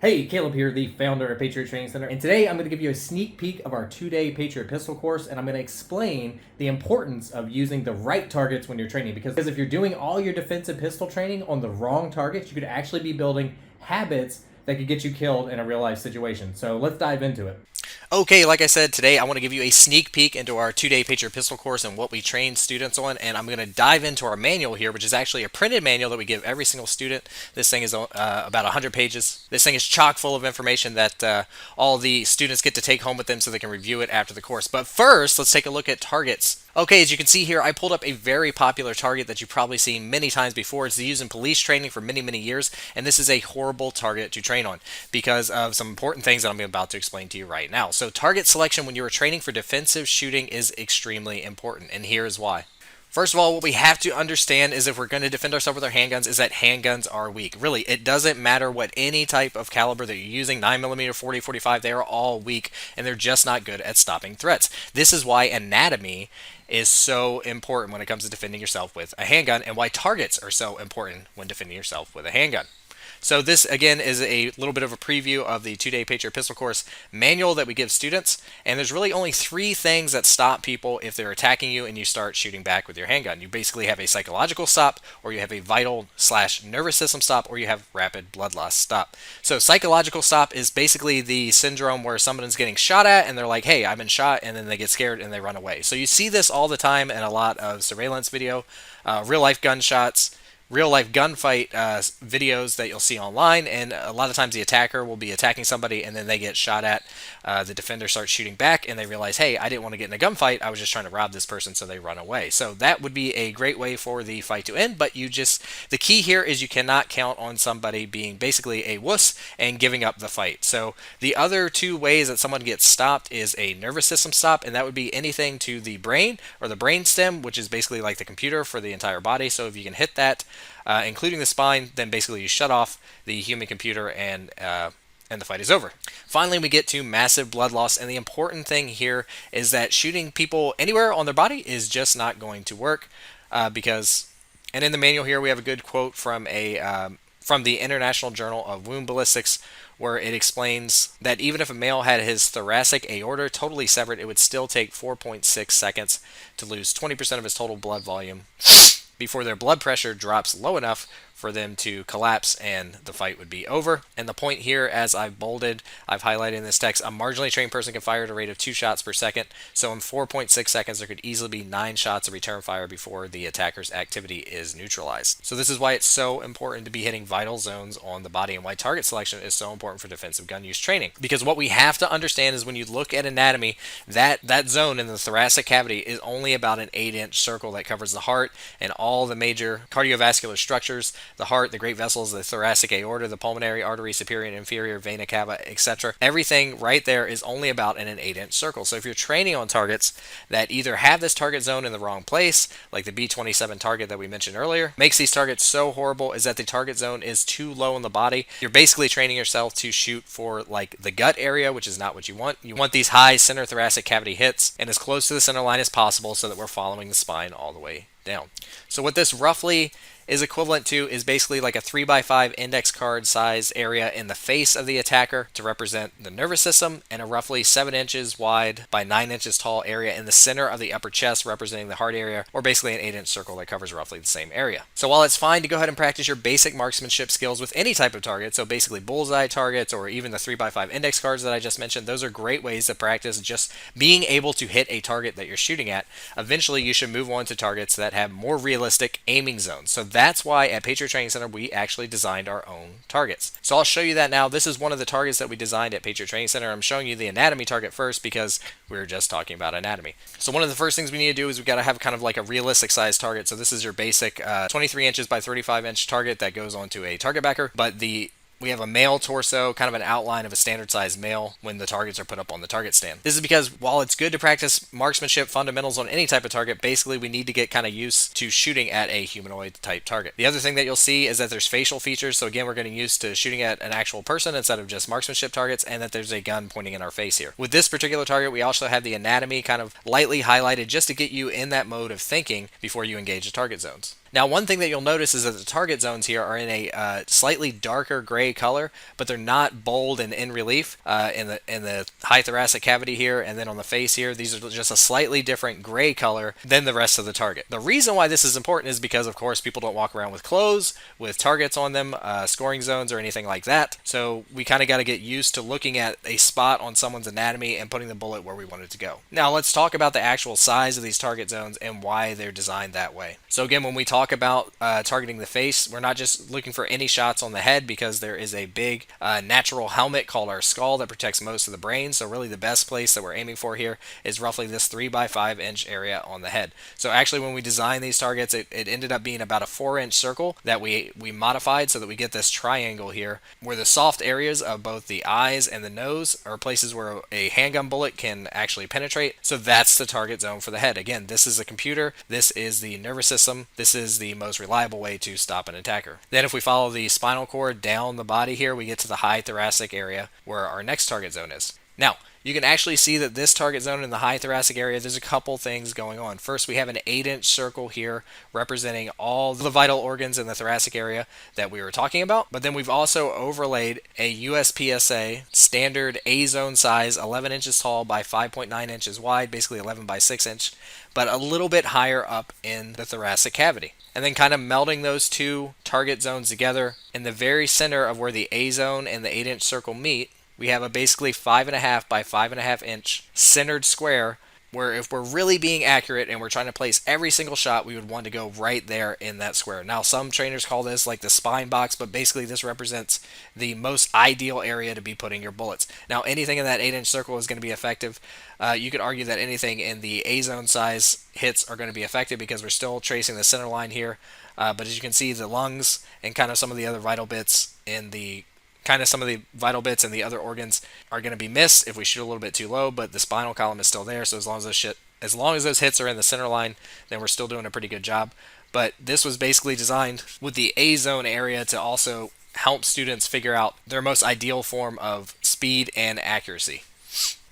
Hey, Caleb here, the founder of Patriot Training Center, and today I'm going to give you a sneak peek of our 2-day Patriot pistol course, and I'm going to explain the importance of using the right targets when you're training, because if you're doing all your defensive pistol training on the wrong targets, you could actually be building habits that could get you killed in a real life situation. So let's dive into it. Okay, like I said, today I want to give you a sneak peek into our 2-day Patriot Pistol course and what we train students on, and I'm going to dive into our manual here, which is actually a printed manual that we give every single student. This thing is about 100 pages. This thing is chock full of information that all the students get to take home with them so they can review it after the course. But first, let's take a look at targets. Okay, as you can see here, I pulled up a very popular target that you've probably seen many times before. It's used in police training for many, many years, and this is a horrible target to train on because of some important things that I'm about to explain to you right now. So target selection when you are training for defensive shooting is extremely important, and here is why. First of all, what we have to understand is if we're going to defend ourselves with our handguns is that handguns are weak. Really, it doesn't matter what any type of caliber that you're using, 9mm, 40, 45, they are all weak and they're just not good at stopping threats. This is why anatomy is so important when it comes to defending yourself with a handgun and why targets are so important when defending yourself with a handgun. So this again is a little bit of a preview of the 2-day Patriot Pistol Course manual that we give students, and there's really only 3 things that stop people if they're attacking you and you start shooting back with your handgun. You basically have a psychological stop, or you have a vital/nervous system stop, or you have rapid blood loss stop. So psychological stop is basically the syndrome where someone's getting shot at and they're like, hey, I've been shot, and then they get scared and they run away. So you see this all the time in a lot of surveillance video, real life gunshots, real life gunfight videos that you'll see online, and a lot of times the attacker will be attacking somebody and then they get shot at. The defender starts shooting back and they realize, hey, I didn't want to get in a gunfight, I was just trying to rob this person, so they run away. So that would be a great way for the fight to end, but the key here is you cannot count on somebody being basically a wuss and giving up the fight. So the other 2 ways that someone gets stopped is a nervous system stop, and that would be anything to the brain or the brain stem, which is basically like the computer for the entire body. So if you can hit that, including the spine, then basically you shut off the human computer and the fight is over. Finally, we get to massive blood loss, and the important thing here is that shooting people anywhere on their body is just not going to work because, and in the manual here we have a good quote from the International Journal of Wound Ballistics, where it explains that even if a male had his thoracic aorta totally severed, it would still take 4.6 seconds to lose 20% of his total blood volume before their blood pressure drops low enough for them to collapse and the fight would be over. And the point here, as I've highlighted in this text, a marginally trained person can fire at a rate of 2 shots per second. So in 4.6 seconds, there could easily be 9 shots of return fire before the attacker's activity is neutralized. So this is why it's so important to be hitting vital zones on the body and why target selection is so important for defensive gun use training. Because what we have to understand is when you look at anatomy, that zone in the thoracic cavity is only about an 8-inch circle that covers the heart and all the major cardiovascular structures, the heart, the great vessels, the thoracic aorta, the pulmonary artery, superior and inferior vena cava, etc. Everything right there is only about in an 8-inch circle. So if you're training on targets that either have this target zone in the wrong place, like the B-27 target that we mentioned earlier, makes these targets so horrible is that the target zone is too low in the body. You're basically training yourself to shoot for like the gut area, which is not what you want. You want these high center thoracic cavity hits and as close to the center line as possible so that we're following the spine all the way down. So what this roughly is equivalent to is basically like a 3x5 index card size area in the face of the attacker to represent the nervous system, and a roughly 7 inches wide by 9 inches tall area in the center of the upper chest representing the heart area, or basically an 8-inch circle that covers roughly the same area. So while it's fine to go ahead and practice your basic marksmanship skills with any type of target, so basically bullseye targets or even the 3x5 index cards that I just mentioned, those are great ways to practice just being able to hit a target that you're shooting at. Eventually you should move on to targets that have more realistic aiming zones. So that's why at Patriot Training Center we actually designed our own targets. So I'll show you that now. This is one of the targets that we designed at Patriot Training Center. I'm showing you the anatomy target first because we were just talking about anatomy. So one of the first things we need to do is we've got to have kind of like a realistic size target. So this is your basic 23 inches by 35 inch target that goes onto a target backer, but we have a male torso, kind of an outline of a standard sized male when the targets are put up on the target stand. This is because while it's good to practice marksmanship fundamentals on any type of target, basically we need to get kind of used to shooting at a humanoid type target. The other thing that you'll see is that there's facial features. So again, we're getting used to shooting at an actual person instead of just marksmanship targets, and that there's a gun pointing in our face here. With this particular target, we also have the anatomy kind of lightly highlighted just to get you in that mode of thinking before you engage the target zones. Now, one thing that you'll notice is that the target zones here are in a slightly darker gray color, but they're not bold and in relief in the high thoracic cavity here, and then on the face here. These are just a slightly different gray color than the rest of the target. The reason why this is important is because, of course, people don't walk around with clothes with targets on them, scoring zones, or anything like that. So we kind of got to get used to looking at a spot on someone's anatomy and putting the bullet where we want it to go. Now, let's talk about the actual size of these target zones and why they're designed that way. So again, when we talk about targeting the face, we're not just looking for any shots on the head, because there is a big natural helmet called our skull that protects most of the brain. So really the best place that we're aiming for here is roughly this 3 by 5 inch area on the head. So actually when we designed these targets, it ended up being about a 4-inch circle that we modified so that we get this triangle here, where the soft areas of both the eyes and the nose are places where a handgun bullet can actually penetrate. So that's the target zone for the head. Again, this is a computer, this is the nervous system, this is the most reliable way to stop an attacker. Then if we follow the spinal cord down the body here, we get to the high thoracic area where our next target zone is. Now, you can actually see that this target zone in the high thoracic area, there's a couple things going on. First, we have an 8-inch circle here representing all the vital organs in the thoracic area that we were talking about. But then we've also overlaid a USPSA standard A zone size, 11 inches tall by 5.9 inches wide, basically 11 by 6 inch, but a little bit higher up in the thoracic cavity. And then kind of melding those two target zones together in the very center of where the A zone and the 8-inch circle meet, we have a basically 5.5 by 5.5 inch centered square, where if we're really being accurate and we're trying to place every single shot, we would want to go right there in that square. Now, some trainers call this like the spine box, but basically this represents the most ideal area to be putting your bullets. Now, anything in that 8-inch circle is going to be effective. You could argue that anything in the A zone size hits are going to be effective because we're still tracing the center line here. But as you can see, the lungs and kind of some of the other vital bits in the other organs are going to be missed if we shoot a little bit too low, but the spinal column is still there. So as long as those hits are in the center line, then we're still doing a pretty good job. But this was basically designed with the A zone area to also help students figure out their most ideal form of speed and accuracy.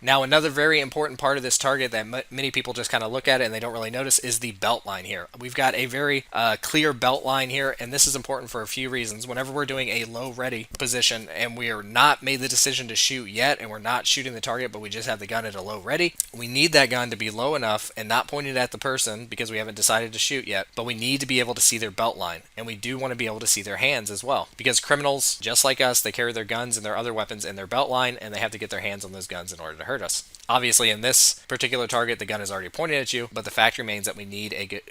Now, another very important part of this target that many people just kind of look at it and they don't really notice is the belt line here. We've got a very clear belt line here, and this is important for a few reasons. Whenever we're doing a low ready position and we are not made the decision to shoot yet, and we're not shooting the target, but we just have the gun at a low ready, we need that gun to be low enough and not pointed at the person because we haven't decided to shoot yet, but we need to be able to see their belt line, and we do want to be able to see their hands as well, because criminals, just like us, they carry their guns and their other weapons in their belt line, and they have to get their hands on those guns in order to hurt us. Obviously, in this particular target, the gun is already pointed at you, but the fact remains that we need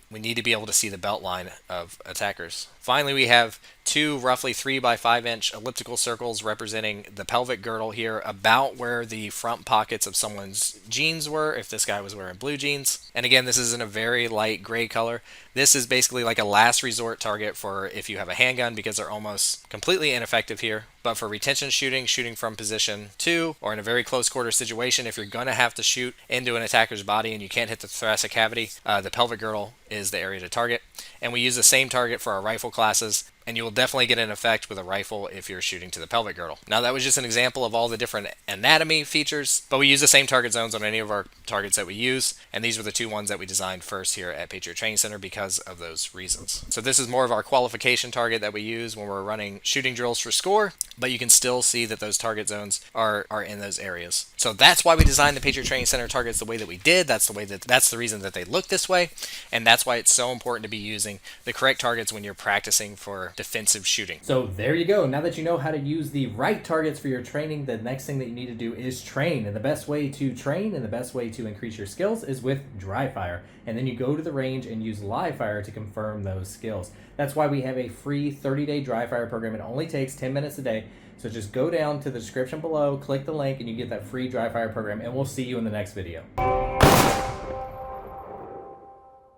to be able to see the belt line of attackers. Finally, we have two roughly 3 by 5 inch elliptical circles representing the pelvic girdle here, about where the front pockets of someone's jeans were if this guy was wearing blue jeans. And again, this is in a very light gray color. This is basically like a last resort target for if you have a handgun, because they're almost completely ineffective here. But for retention shooting, shooting from position 2, or in a very close quarter situation, if you're going to have to shoot into an attacker's body and you can't hit the thoracic cavity, the pelvic girdle is the area to target. And we use the same target for our rifle classes, and you will definitely get an effect with a rifle if you're shooting to the pelvic girdle. Now, that was just an example of all the different anatomy features, but we use the same target zones on any of our targets that we use, and these were the two ones that we designed first here at Patriot Training Center because of those reasons. So this is more of our qualification target that we use when we're running shooting drills for score, but you can still see that those target zones are in those areas. So that's why we designed the Patriot Training Center targets the way that we did. That's the reason that they look this way, and that's why it's so important to be using the correct targets when you're practicing for defensive shooting. So there you go. Now that you know how to use the right targets for your training, the next thing that you need to do is train. And the best way to train and the best way to increase your skills is with dry fire. And then you go to the range and use live fire to confirm those skills. That's why we have a free 30-day dry fire program. It only takes 10 minutes a day. So just go down to the description below, click the link, and you get that free dry fire program. And we'll see you in the next video.